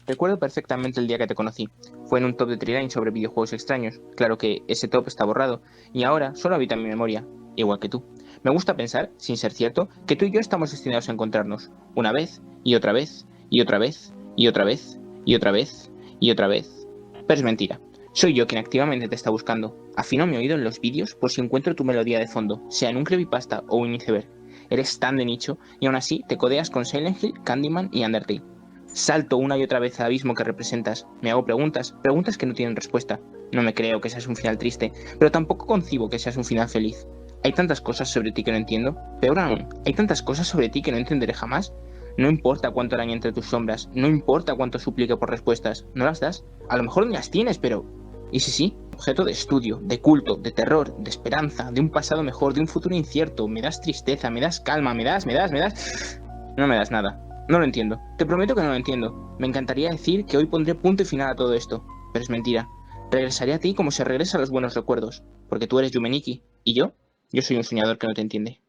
Recuerdo perfectamente el día que te conocí. Fue en un top de Triline sobre videojuegos extraños. Claro que ese top está borrado, y ahora solo habita en mi memoria, igual que tú. Me gusta pensar, sin ser cierto, que tú y yo estamos destinados a encontrarnos, una vez, y otra vez, y otra vez, y otra vez, y otra vez, y otra vez. Pero es mentira. Soy yo quien activamente te está buscando. Afino mi oído en los vídeos por si encuentro tu melodía de fondo, sea en un creepypasta o un iceberg. Eres tan de nicho, y aún así te codeas con Silent Hill, Candyman y Undertale. Salto una y otra vez al abismo que representas. Me hago preguntas que no tienen respuesta. No me creo que seas un final triste, pero tampoco concibo que seas un final feliz. Hay tantas cosas sobre ti que no entiendo. Peor aún, hay tantas cosas sobre ti que no entenderé jamás. No importa cuánto arañe entre tus sombras, no importa cuánto suplique por respuestas, ¿no las das? A lo mejor ni las tienes, pero... ¿y si sí? Objeto de estudio, de culto, de terror, de esperanza, de un pasado mejor, de un futuro incierto. Me das tristeza, me das calma, me das... No me das nada. No lo entiendo. Te prometo que no lo entiendo. Me encantaría decir que hoy pondré punto y final a todo esto, pero es mentira. Regresaré a ti como se regresa a los buenos recuerdos, porque tú eres Yume Nikki, y yo soy un soñador que no te entiende.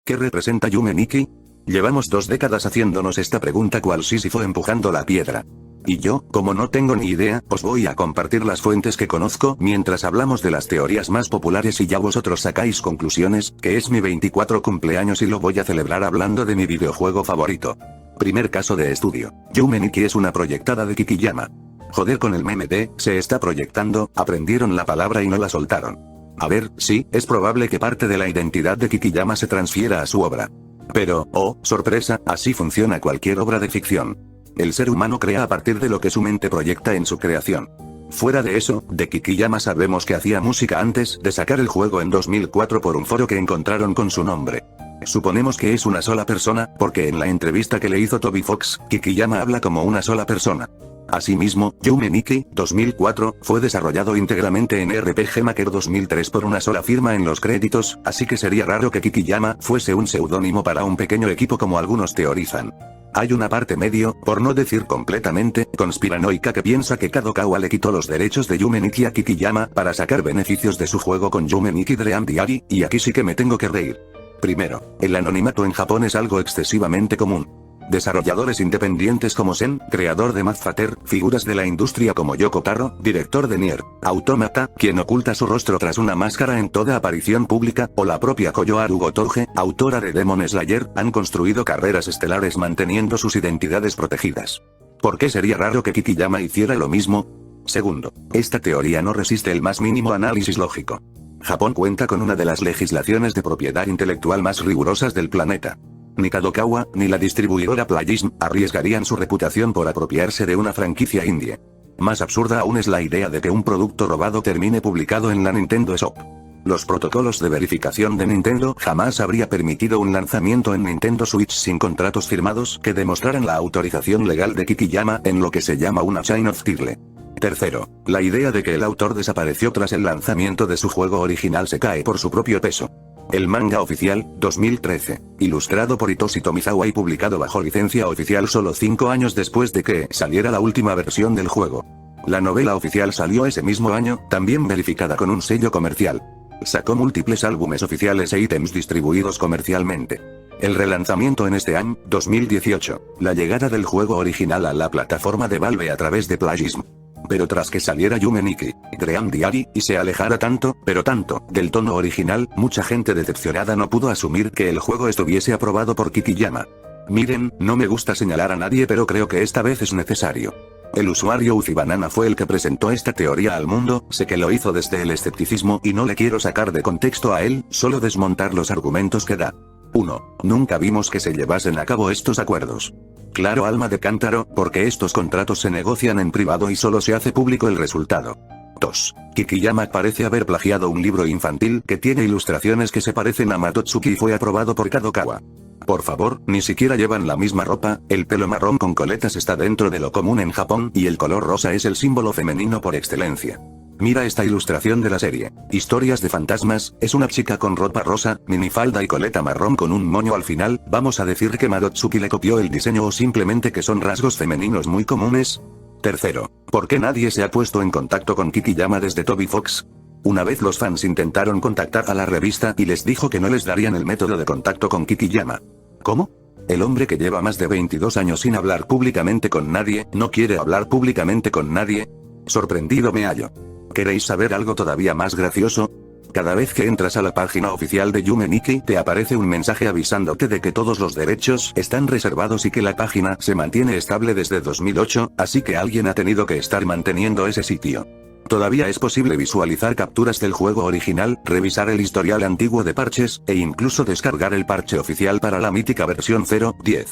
¿Qué representa Yume Nikki? Llevamos 2 décadas haciéndonos esta pregunta cual Sísifo empujando la piedra. Y yo, como no tengo ni idea, os voy a compartir las fuentes que conozco mientras hablamos de las teorías más populares y ya vosotros sacáis conclusiones, que es mi 24 cumpleaños y lo voy a celebrar hablando de mi videojuego favorito. Primer caso de estudio. Yume Nikki es una proyectada de Kikiyama. Joder con el meme de, se está proyectando, aprendieron la palabra y no la soltaron. A ver, sí, es probable que parte de la identidad de Kikiyama se transfiera a su obra. Pero, oh, sorpresa, así funciona cualquier obra de ficción. El ser humano crea a partir de lo que su mente proyecta en su creación. Fuera de eso, de Kikiyama sabemos que hacía música antes de sacar el juego en 2004 por un foro que encontraron con su nombre. Suponemos que es una sola persona, porque en la entrevista que le hizo Toby Fox, Kikiyama habla como una sola persona. Asimismo, Yume Nikki, 2004, fue desarrollado íntegramente en RPG Maker 2003 por una sola firma en los créditos, así que sería raro que Kikiyama fuese un seudónimo para un pequeño equipo como algunos teorizan. Hay una parte medio, por no decir completamente, conspiranoica que piensa que Kadokawa le quitó los derechos de Yume Nikki a Kikiyama para sacar beneficios de su juego con Yume Nikki Dream Diary, y aquí sí que me tengo que reír. Primero, el anonimato en Japón es algo excesivamente común. Desarrolladores independientes como Sen, creador de Mazfater, figuras de la industria como Yoko Taro, director de Nier Automata, quien oculta su rostro tras una máscara en toda aparición pública, o la propia Koyoharu Gotoge, autora de Demon Slayer, han construido carreras estelares manteniendo sus identidades protegidas. ¿Por qué sería raro que Kikiyama hiciera lo mismo? Segundo, esta teoría no resiste el más mínimo análisis lógico. Japón cuenta con una de las legislaciones de propiedad intelectual más rigurosas del planeta. Ni Kadokawa, ni la distribuidora Playism, arriesgarían su reputación por apropiarse de una franquicia indie. Más absurda aún es la idea de que un producto robado termine publicado en la Nintendo Shop. Los protocolos de verificación de Nintendo jamás habría permitido un lanzamiento en Nintendo Switch sin contratos firmados que demostraran la autorización legal de Kikiyama en lo que se llama una Chain of Title. Tercero, la idea de que el autor desapareció tras el lanzamiento de su juego original se cae por su propio peso. El manga oficial, 2013, ilustrado por Hitoshi Tomizawa y publicado bajo licencia oficial solo 5 años después de que saliera la última versión del juego. La novela oficial salió ese mismo año, también verificada con un sello comercial. Sacó múltiples álbumes oficiales e ítems distribuidos comercialmente. El relanzamiento en este año, 2018, la llegada del juego original a la plataforma de Valve a través de Plagism. Pero tras que saliera Yume Nikki Dream Diary y se alejara tanto, pero tanto, del tono original, mucha gente decepcionada no pudo asumir que el juego estuviese aprobado por Kikiyama. Miren, no me gusta señalar a nadie pero creo que esta vez es necesario. El usuario Uzibanana fue el que presentó esta teoría al mundo, sé que lo hizo desde el escepticismo y no le quiero sacar de contexto a él, solo desmontar los argumentos que da. 1. Nunca vimos que se llevasen a cabo estos acuerdos. Claro, alma de cántaro, porque estos contratos se negocian en privado y solo se hace público el resultado. 2. Kikiyama parece haber plagiado un libro infantil que tiene ilustraciones que se parecen a Matotsuki y fue aprobado por Kadokawa. Por favor, ni siquiera llevan la misma ropa, el pelo marrón con coletas está dentro de lo común en Japón y el color rosa es el símbolo femenino por excelencia. Mira esta ilustración de la serie. Historias de fantasmas, es una chica con ropa rosa, minifalda y coleta marrón con un moño al final, ¿vamos a decir que Matotsuki le copió el diseño o simplemente que son rasgos femeninos muy comunes? Tercero, ¿por qué nadie se ha puesto en contacto con Kikiyama desde Toby Fox? Una vez los fans intentaron contactar a la revista y les dijo que no les darían el método de contacto con Kikiyama. ¿Cómo? El hombre que lleva más de 22 años sin hablar públicamente con nadie, no quiere hablar públicamente con nadie. Sorprendido me hallo. ¿Queréis saber algo todavía más gracioso? Cada vez que entras a la página oficial de Yume Nikki te aparece un mensaje avisándote de que todos los derechos están reservados y que la página se mantiene estable desde 2008, así que alguien ha tenido que estar manteniendo ese sitio. Todavía es posible visualizar capturas del juego original, revisar el historial antiguo de parches, e incluso descargar el parche oficial para la mítica versión 0.10.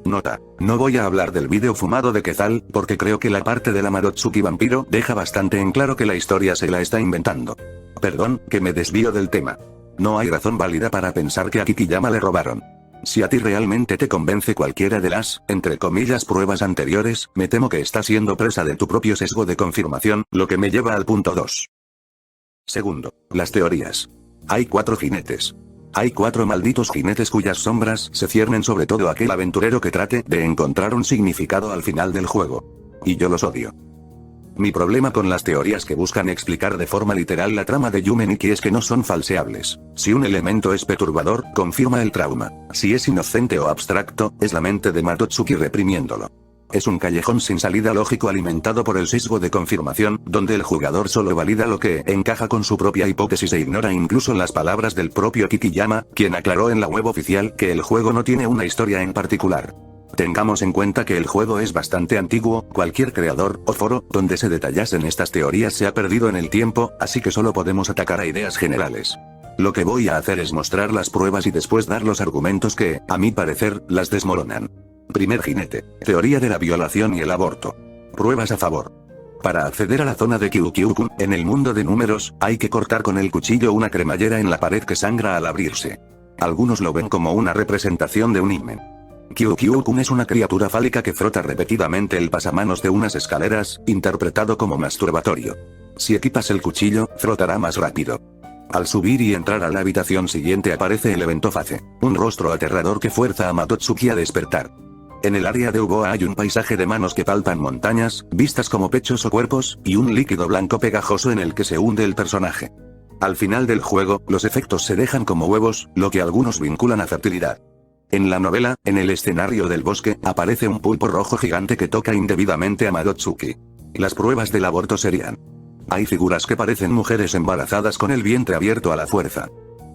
Nota: no voy a hablar del vídeo fumado de Quetzal, porque creo que la parte de la Madotsuki vampiro deja bastante en claro que la historia se la está inventando. Perdón, que me desvío del tema. No hay razón válida para pensar que a Kikiyama le robaron. Si a ti realmente te convence cualquiera de las, entre comillas, pruebas anteriores, me temo que estás siendo presa de tu propio sesgo de confirmación, lo que me lleva al punto 2. Segundo, las teorías. Hay 4 jinetes. Hay 4 malditos jinetes cuyas sombras se ciernen sobre todo aquel aventurero que trate de encontrar un significado al final del juego. Y yo los odio. Mi problema con las teorías que buscan explicar de forma literal la trama de Yume Nikki es que no son falseables. Si un elemento es perturbador, confirma el trauma. Si es inocente o abstracto, es la mente de Madotsuki reprimiéndolo. Es un callejón sin salida lógico alimentado por el sesgo de confirmación, donde el jugador solo valida lo que encaja con su propia hipótesis e ignora incluso las palabras del propio Kikiyama, quien aclaró en la web oficial que el juego no tiene una historia en particular. Tengamos en cuenta que el juego es bastante antiguo, cualquier creador o foro donde se detallasen estas teorías se ha perdido en el tiempo, así que solo podemos atacar a ideas generales. Lo que voy a hacer es mostrar las pruebas y después dar los argumentos que, a mi parecer, las desmoronan. Primer jinete: teoría de la violación y el aborto. Pruebas a favor. Para acceder a la zona de Kyukyukun, en el mundo de números, hay que cortar con el cuchillo una cremallera en la pared que sangra al abrirse. Algunos lo ven como una representación de un himen. Kyukyukun es una criatura fálica que frota repetidamente el pasamanos de unas escaleras, interpretado como masturbatorio. Si equipas el cuchillo, frotará más rápido. Al subir y entrar a la habitación siguiente aparece el evento Face, un rostro aterrador que fuerza a Madotsuki a despertar. En el área de Uboa hay un paisaje de manos que palpan montañas, vistas como pechos o cuerpos, y un líquido blanco pegajoso en el que se hunde el personaje. Al final del juego, los efectos se dejan como huevos, lo que algunos vinculan a fertilidad. En la novela, en el escenario del bosque, aparece un pulpo rojo gigante que toca indebidamente a Madotsuki. Las pruebas del aborto serían: hay figuras que parecen mujeres embarazadas con el vientre abierto a la fuerza.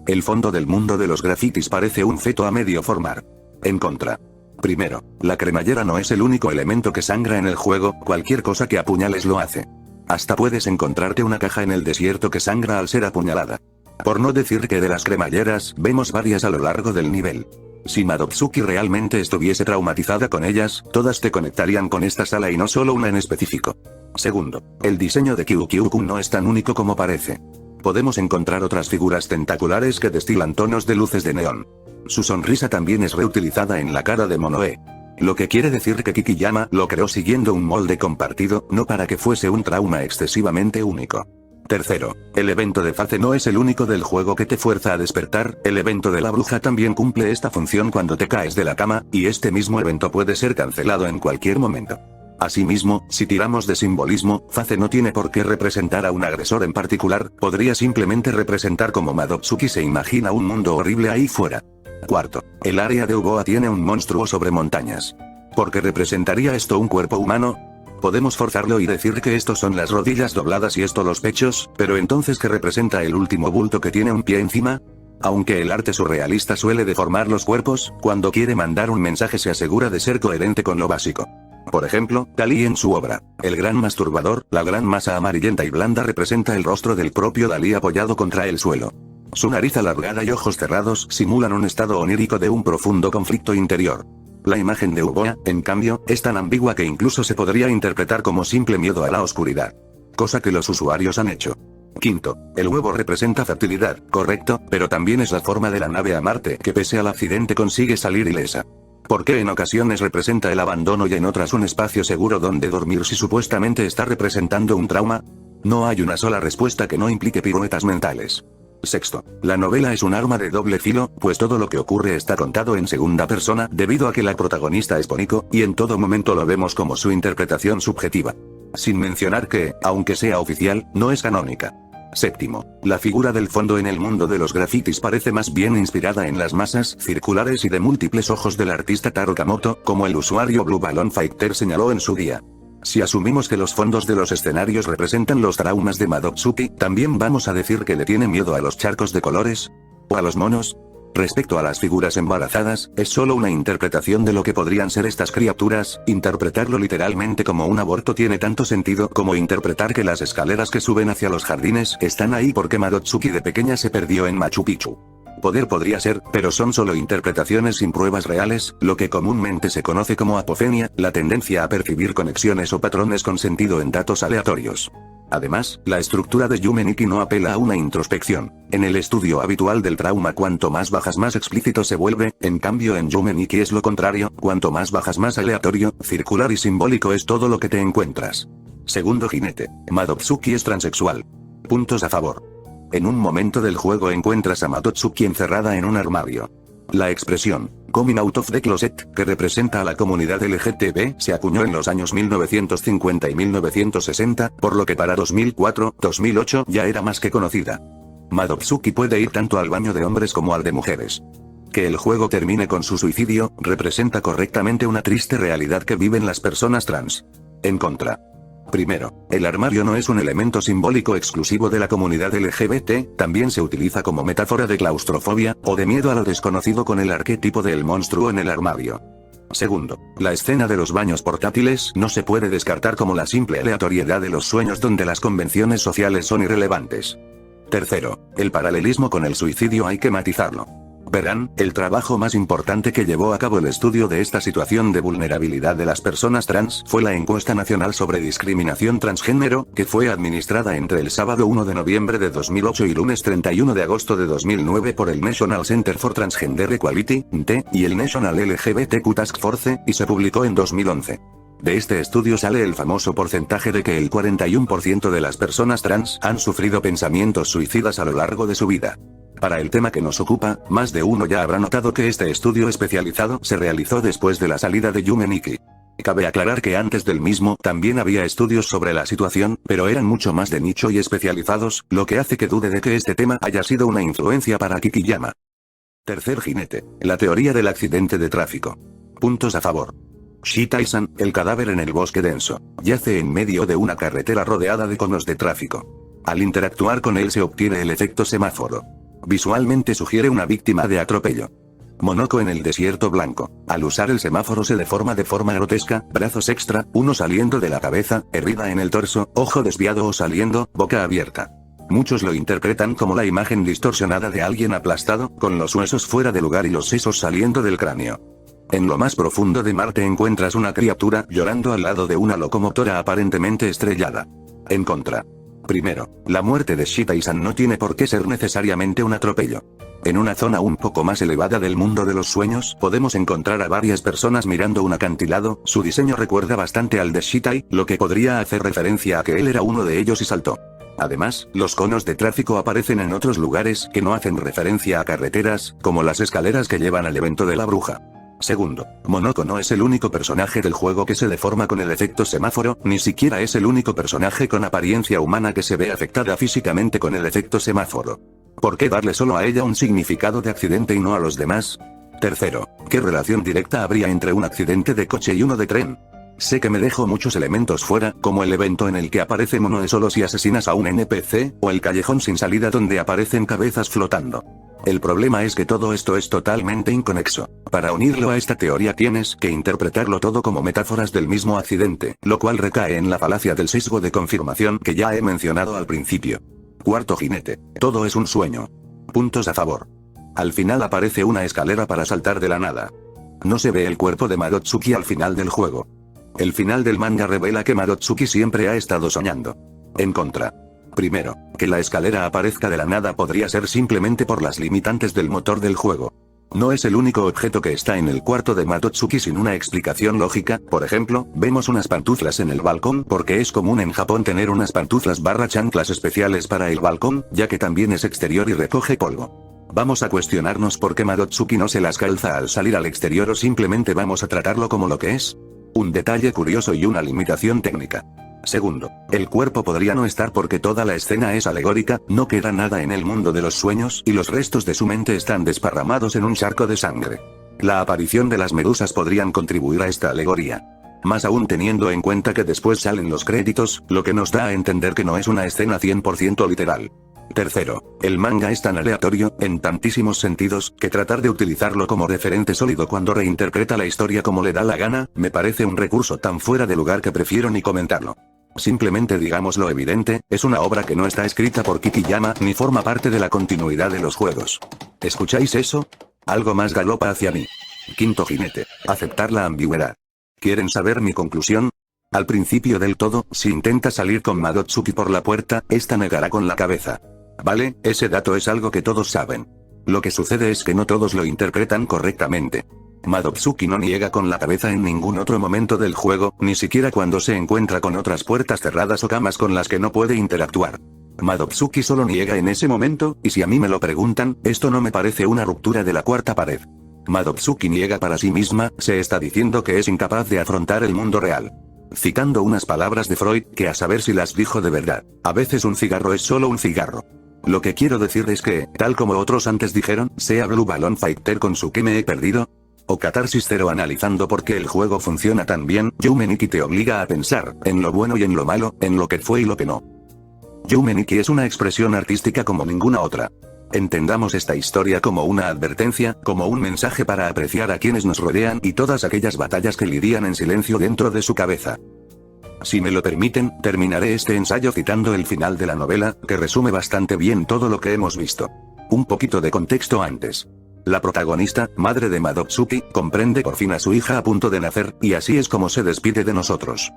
El fondo del mundo de los grafitis parece un feto a medio formar. En contra. Primero, la cremallera no es el único elemento que sangra en el juego, cualquier cosa que apuñales lo hace. Hasta puedes encontrarte una caja en el desierto que sangra al ser apuñalada. Por no decir que de las cremalleras, vemos varias a lo largo del nivel. Si Madotsuki realmente estuviese traumatizada con ellas, todas te conectarían con esta sala y no solo una en específico. Segundo, el diseño de Kyukyukun no es tan único como parece. Podemos encontrar otras figuras tentaculares que destilan tonos de luces de neón. Su sonrisa también es reutilizada en la cara de Monoe. Lo que quiere decir que Kikiyama lo creó siguiendo un molde compartido, no para que fuese un trauma excesivamente único. Tercero, el evento de Face no es el único del juego que te fuerza a despertar, el evento de la bruja también cumple esta función cuando te caes de la cama, y este mismo evento puede ser cancelado en cualquier momento. Asimismo, si tiramos de simbolismo, Face no tiene por qué representar a un agresor en particular, podría simplemente representar como Madotsuki se imagina un mundo horrible ahí fuera. Cuarto, el área de Uboa tiene un monstruo sobre montañas. ¿Por qué representaría esto un cuerpo humano? Podemos forzarlo y decir que estos son las rodillas dobladas y esto los pechos, pero entonces ¿qué representa el último bulto que tiene un pie encima? Aunque el arte surrealista suele deformar los cuerpos, cuando quiere mandar un mensaje se asegura de ser coherente con lo básico. Por ejemplo, Dalí en su obra, El gran masturbador, la gran masa amarillenta y blanda representa el rostro del propio Dalí apoyado contra el suelo. Su nariz alargada y ojos cerrados simulan un estado onírico de un profundo conflicto interior. La imagen de Uboa, en cambio, es tan ambigua que incluso se podría interpretar como simple miedo a la oscuridad. Cosa que los usuarios han hecho. Quinto, el huevo representa fertilidad, correcto, pero también es la forma de la nave a Marte que pese al accidente consigue salir ilesa. ¿Por qué en ocasiones representa el abandono y en otras un espacio seguro donde dormir si supuestamente está representando un trauma? No hay una sola respuesta que no implique piruetas mentales. Sexto, la novela es un arma de doble filo, pues todo lo que ocurre está contado en segunda persona debido a que la protagonista es Poniko, y en todo momento lo vemos como su interpretación subjetiva. Sin mencionar que, aunque sea oficial, no es canónica. Séptimo, la figura del fondo en el mundo de los grafitis parece más bien inspirada en las masas circulares y de múltiples ojos del artista Taro Kamoto, como el usuario Blue Balloon Fighter señaló en su día. Si asumimos que los fondos de los escenarios representan los traumas de Madotsuki, ¿también vamos a decir que le tiene miedo a los charcos de colores? ¿O a los monos? Respecto a las figuras embarazadas, es solo una interpretación de lo que podrían ser estas criaturas. Interpretarlo literalmente como un aborto tiene tanto sentido como interpretar que las escaleras que suben hacia los jardines están ahí porque Madotsuki de pequeña se perdió en Machu Picchu. Poder podría ser, pero son solo interpretaciones sin pruebas reales, lo que comúnmente se conoce como apofenia, la tendencia a percibir conexiones o patrones con sentido en datos aleatorios. Además, la estructura de Yume Nikki no apela a una introspección. En el estudio habitual del trauma, cuanto más bajas más explícito se vuelve, en cambio en Yume Nikki es lo contrario, cuanto más bajas más aleatorio, circular y simbólico es todo lo que te encuentras. Segundo jinete, Madotsuki es transexual. Puntos a favor. En un momento del juego encuentras a Madotsuki encerrada en un armario. La expresión, coming out of the closet, que representa a la comunidad LGTB, se acuñó en los años 1950 y 1960, por lo que para 2004-2008 ya era más que conocida. Madotsuki puede ir tanto al baño de hombres como al de mujeres. Que el juego termine con su suicidio, representa correctamente una triste realidad que viven las personas trans. En contra. Primero, el armario no es un elemento simbólico exclusivo de la comunidad LGBT, también se utiliza como metáfora de claustrofobia, o de miedo a lo desconocido con el arquetipo del monstruo en el armario. Segundo, la escena de los baños portátiles no se puede descartar como la simple aleatoriedad de los sueños donde las convenciones sociales son irrelevantes. Tercero, el paralelismo con el suicidio hay que matizarlo. Verán, el trabajo más importante que llevó a cabo el estudio de esta situación de vulnerabilidad de las personas trans fue la Encuesta Nacional sobre Discriminación Transgénero, que fue administrada entre el sábado 1 de noviembre de 2008 y lunes 31 de agosto de 2009 por el National Center for Transgender Equality, NT, y el National LGBTQ Task Force, y se publicó en 2011. De este estudio sale el famoso porcentaje de que el 41% de las personas trans han sufrido pensamientos suicidas a lo largo de su vida. Para el tema que nos ocupa, más de uno ya habrá notado que este estudio especializado se realizó después de la salida de Yume Nikki. Cabe aclarar que antes del mismo también había estudios sobre la situación, pero eran mucho más de nicho y especializados, lo que hace que dude de que este tema haya sido una influencia para Kikiyama. Tercer jinete, la teoría del accidente de tráfico. Puntos a favor. Shitai-san, el cadáver en el bosque denso, yace en medio de una carretera rodeada de conos de tráfico. Al interactuar con él se obtiene el efecto semáforo. Visualmente sugiere una víctima de atropello. Monoko en el desierto blanco. Al usar el semáforo se deforma de forma grotesca, brazos extra, uno saliendo de la cabeza, herida en el torso, ojo desviado o saliendo, boca abierta. Muchos lo interpretan como la imagen distorsionada de alguien aplastado, con los huesos fuera de lugar y los sesos saliendo del cráneo. En lo más profundo de Marte encuentras una criatura llorando al lado de una locomotora aparentemente estrellada. En contra. Primero, la muerte de Shitai-san no tiene por qué ser necesariamente un atropello. En una zona un poco más elevada del mundo de los sueños, podemos encontrar a varias personas mirando un acantilado, su diseño recuerda bastante al de Shitai, lo que podría hacer referencia a que él era uno de ellos y saltó. Además, los conos de tráfico aparecen en otros lugares que no hacen referencia a carreteras, como las escaleras que llevan al evento de la bruja. Segundo, Monoko no es el único personaje del juego que se deforma con el efecto semáforo, ni siquiera es el único personaje con apariencia humana que se ve afectada físicamente con el efecto semáforo. ¿Por qué darle solo a ella un significado de accidente y no a los demás? Tercero, ¿qué relación directa habría entre un accidente de coche y uno de tren? Sé que me dejo muchos elementos fuera, como el evento en el que aparece Monoe solo si asesinas a un NPC, o el callejón sin salida donde aparecen cabezas flotando. El problema es que todo esto es totalmente inconexo. Para unirlo a esta teoría tienes que interpretarlo todo como metáforas del mismo accidente, lo cual recae en la falacia del sesgo de confirmación que ya he mencionado al principio. Cuarto jinete, todo es un sueño. Puntos a favor. Al final aparece una escalera para saltar de la nada. No se ve el cuerpo de Madotsuki al final del juego. El final del manga revela que Madotsuki siempre ha estado soñando. En contra. Primero, que la escalera aparezca de la nada podría ser simplemente por las limitantes del motor del juego. No es el único objeto que está en el cuarto de Madotsuki sin una explicación lógica. Por ejemplo, vemos unas pantuflas en el balcón porque es común en Japón tener unas pantuflas / chanclas especiales para el balcón, ya que también es exterior y recoge polvo. Vamos a cuestionarnos por qué Madotsuki no se las calza al salir al exterior o simplemente vamos a tratarlo como lo que es. Un detalle curioso y una limitación técnica. Segundo, el cuerpo podría no estar porque toda la escena es alegórica, no queda nada en el mundo de los sueños y los restos de su mente están desparramados en un charco de sangre. La aparición de las medusas podrían contribuir a esta alegoría. Más aún teniendo en cuenta que después salen los créditos, lo que nos da a entender que no es una escena 100% literal. Tercero, el manga es tan aleatorio, en tantísimos sentidos, que tratar de utilizarlo como referente sólido cuando reinterpreta la historia como le da la gana, me parece un recurso tan fuera de lugar que prefiero ni comentarlo. Simplemente digamos lo evidente, es una obra que no está escrita por Kikiyama ni forma parte de la continuidad de los juegos. ¿Escucháis eso? Algo más galopa hacia mí. Quinto jinete, aceptar la ambigüedad. ¿Quieren saber mi conclusión? Al principio del todo, si intenta salir con Madotsuki por la puerta, esta negará con la cabeza. Vale, ese dato es algo que todos saben. Lo que sucede es que no todos lo interpretan correctamente. Madotsuki no niega con la cabeza en ningún otro momento del juego, ni siquiera cuando se encuentra con otras puertas cerradas o camas con las que no puede interactuar. Madotsuki solo niega en ese momento, y si a mí me lo preguntan, esto no me parece una ruptura de la cuarta pared. Madotsuki niega para sí misma, se está diciendo que es incapaz de afrontar el mundo real. Citando unas palabras de Freud, que a saber si las dijo de verdad, a veces un cigarro es solo un cigarro. Lo que quiero decir es que, tal como otros antes dijeron, sea Blue Balloon Fighter con su "¿Qué me he perdido?" o Catarsis Zero analizando por qué el juego funciona tan bien, Yume Nikki te obliga a pensar, en lo bueno y en lo malo, en lo que fue y lo que no. Yume Nikki es una expresión artística como ninguna otra. Entendamos esta historia como una advertencia, como un mensaje para apreciar a quienes nos rodean y todas aquellas batallas que lidian en silencio dentro de su cabeza. Si me lo permiten, terminaré este ensayo citando el final de la novela, que resume bastante bien todo lo que hemos visto. Un poquito de contexto antes. La protagonista, madre de Madotsuki, comprende por fin a su hija a punto de nacer, y así es como se despide de nosotros.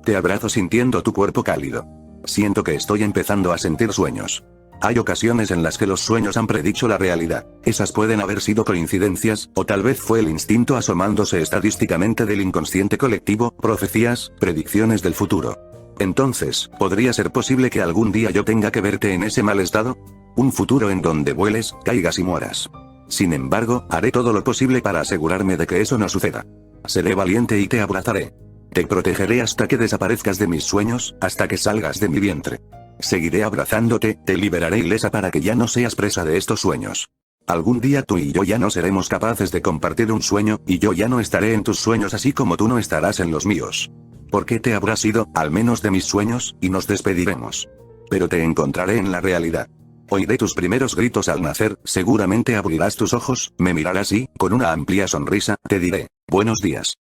Te abrazo sintiendo tu cuerpo cálido. Siento que estoy empezando a sentir sueños. Hay ocasiones en las que los sueños han predicho la realidad. Esas pueden haber sido coincidencias, o tal vez fue el instinto asomándose estadísticamente del inconsciente colectivo, profecías, predicciones del futuro. Entonces, ¿podría ser posible que algún día yo tenga que verte en ese mal estado? Un futuro en donde vueles, caigas y mueras. Sin embargo, haré todo lo posible para asegurarme de que eso no suceda. Seré valiente y te abrazaré. Te protegeré hasta que desaparezcas de mis sueños, hasta que salgas de mi vientre. Seguiré abrazándote, te liberaré ilesa para que ya no seas presa de estos sueños. Algún día tú y yo ya no seremos capaces de compartir un sueño, y yo ya no estaré en tus sueños así como tú no estarás en los míos. Porque te habrás ido, al menos de mis sueños, y nos despediremos. Pero te encontraré en la realidad. Oiré tus primeros gritos al nacer, seguramente abrirás tus ojos, me mirarás y, con una amplia sonrisa, te diré, buenos días.